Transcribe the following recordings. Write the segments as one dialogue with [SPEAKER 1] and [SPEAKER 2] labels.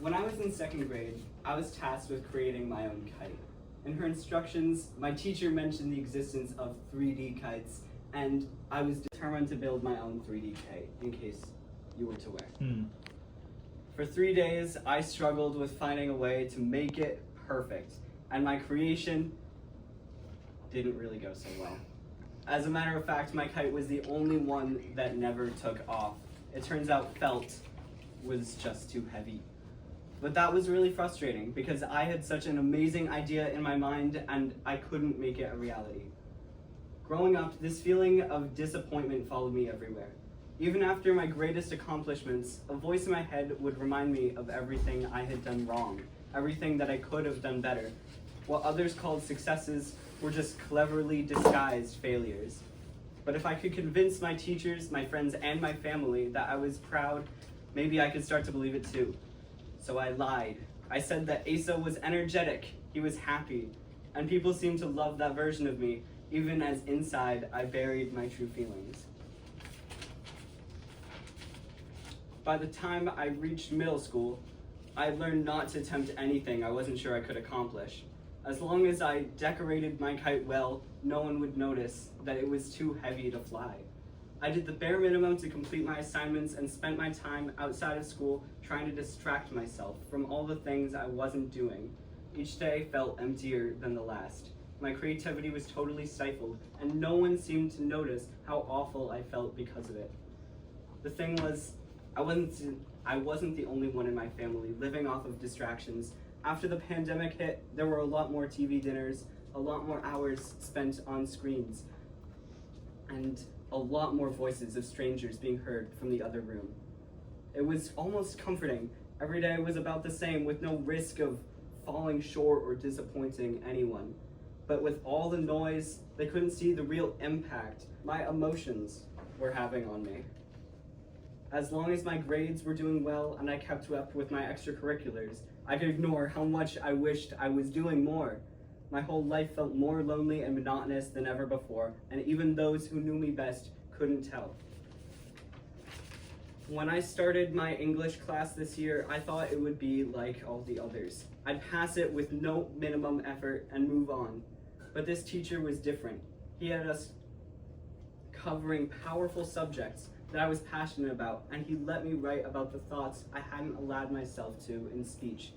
[SPEAKER 1] When I was in second grade, I was tasked with creating my own kite. In her instructions, my teacher mentioned the existence of 3D kites, and I was determined to build my own 3D kite, in case you were to wear. For 3 days, I struggled with finding a way to make it perfect, and my creation didn't really go so well. As a matter of fact, my kite was the only one that never took off. It turns out felt was just too heavy. But that was really frustrating because I had such an amazing idea in my mind and I couldn't make it a reality. Growing up, this feeling of disappointment followed me everywhere. Even after my greatest accomplishments, a voice in my head would remind me of everything I had done wrong, everything that I could have done better. What others called successes were just cleverly disguised failures. But if I could convince my teachers, my friends, and my family that I was proud, maybe I could start to believe it too. So I lied. I said that Asa was energetic, he was happy, and people seemed to love that version of me, even as inside I buried my true feelings. By the time I reached middle school, I had learned not to attempt anything I wasn't sure I could accomplish. As long as I decorated my kite well, no one would notice that it was too heavy to fly. I did the bare minimum to complete my assignments and spent my time outside of school trying to distract myself from all the things I wasn't doing. Each day felt emptier than the last. My creativity was totally stifled, and no one seemed to notice how awful I felt because of it. The thing was, I wasn't the only one in my family living off of distractions. After the pandemic hit, there were a lot more TV dinners, a lot more hours spent on screens, and a lot more voices of strangers being heard from the other room. It was almost comforting. Every day was about the same, with no risk of falling short or disappointing anyone. But with all the noise, they couldn't see the real impact my emotions were having on me. As long as my grades were doing well and I kept up with my extracurriculars, I could ignore how much I wished I was doing more. My whole life felt more lonely and monotonous than ever before, and even those who knew me best couldn't tell. When I started my English class this year, I thought it would be like all the others. I'd pass it with no minimum effort and move on. But this teacher was different. He had us covering powerful subjects that I was passionate about, and he let me write about the thoughts I hadn't allowed myself to in speech.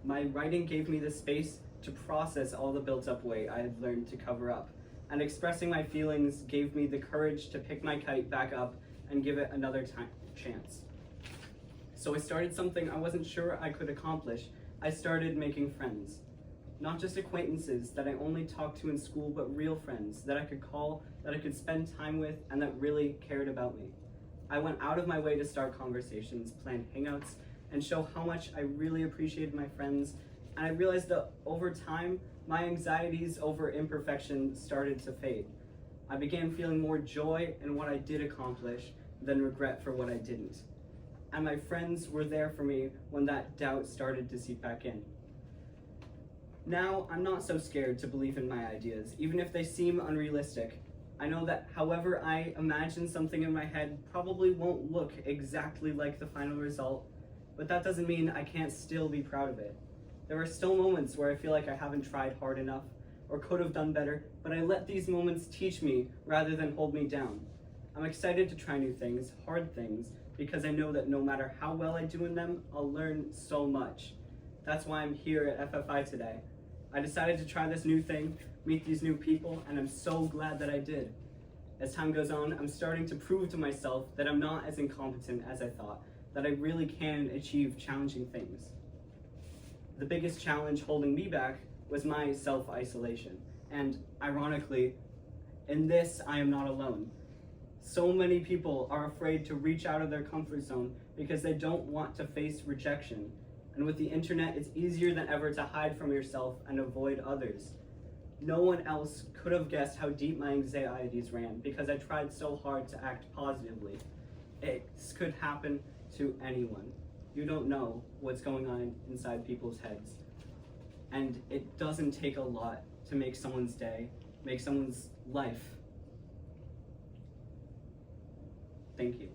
[SPEAKER 1] My writing gave me the space to process all the built-up weight I had learned to cover up, and expressing my feelings gave me the courage to pick my kite back up and give it another chance. So I started something I wasn't sure I could accomplish. I started making friends. Not just acquaintances that I only talked to in school, but real friends that I could call, that I could spend time with, and that really cared about me. I went out of my way to start conversations, plan hangouts, and show how much I really appreciated my friends, and I realized that over time, my anxieties over imperfection started to fade. I began feeling more joy in what I did accomplish than regret for what I didn't. And my friends were there for me when that doubt started to seep back in. Now, I'm not so scared to believe in my ideas, even if they seem unrealistic. I know that however I imagine something in my head probably won't look exactly like the final result, but that doesn't mean I can't still be proud of it. There are still moments where I feel like I haven't tried hard enough or could have done better, but I let these moments teach me rather than hold me down. I'm excited to try new things, hard things, because I know that no matter how well I do in them, I'll learn so much. That's why I'm here at FFI today. I decided to try this new thing, meet these new people, and I'm so glad that I did. As time goes on, I'm starting to prove to myself that I'm not as incompetent as I thought, that I really can achieve challenging things. The biggest challenge holding me back was my self-isolation. And ironically, in this, I am not alone. So many people are afraid to reach out of their comfort zone because they don't want to face rejection. And with the internet, it's easier than ever to hide from yourself and avoid others. No one else could have guessed how deep my anxieties ran because I tried so hard to act positively. This could happen to anyone. You don't know what's going on inside people's heads. And it doesn't take a lot to make someone's day, make someone's life. Thank you.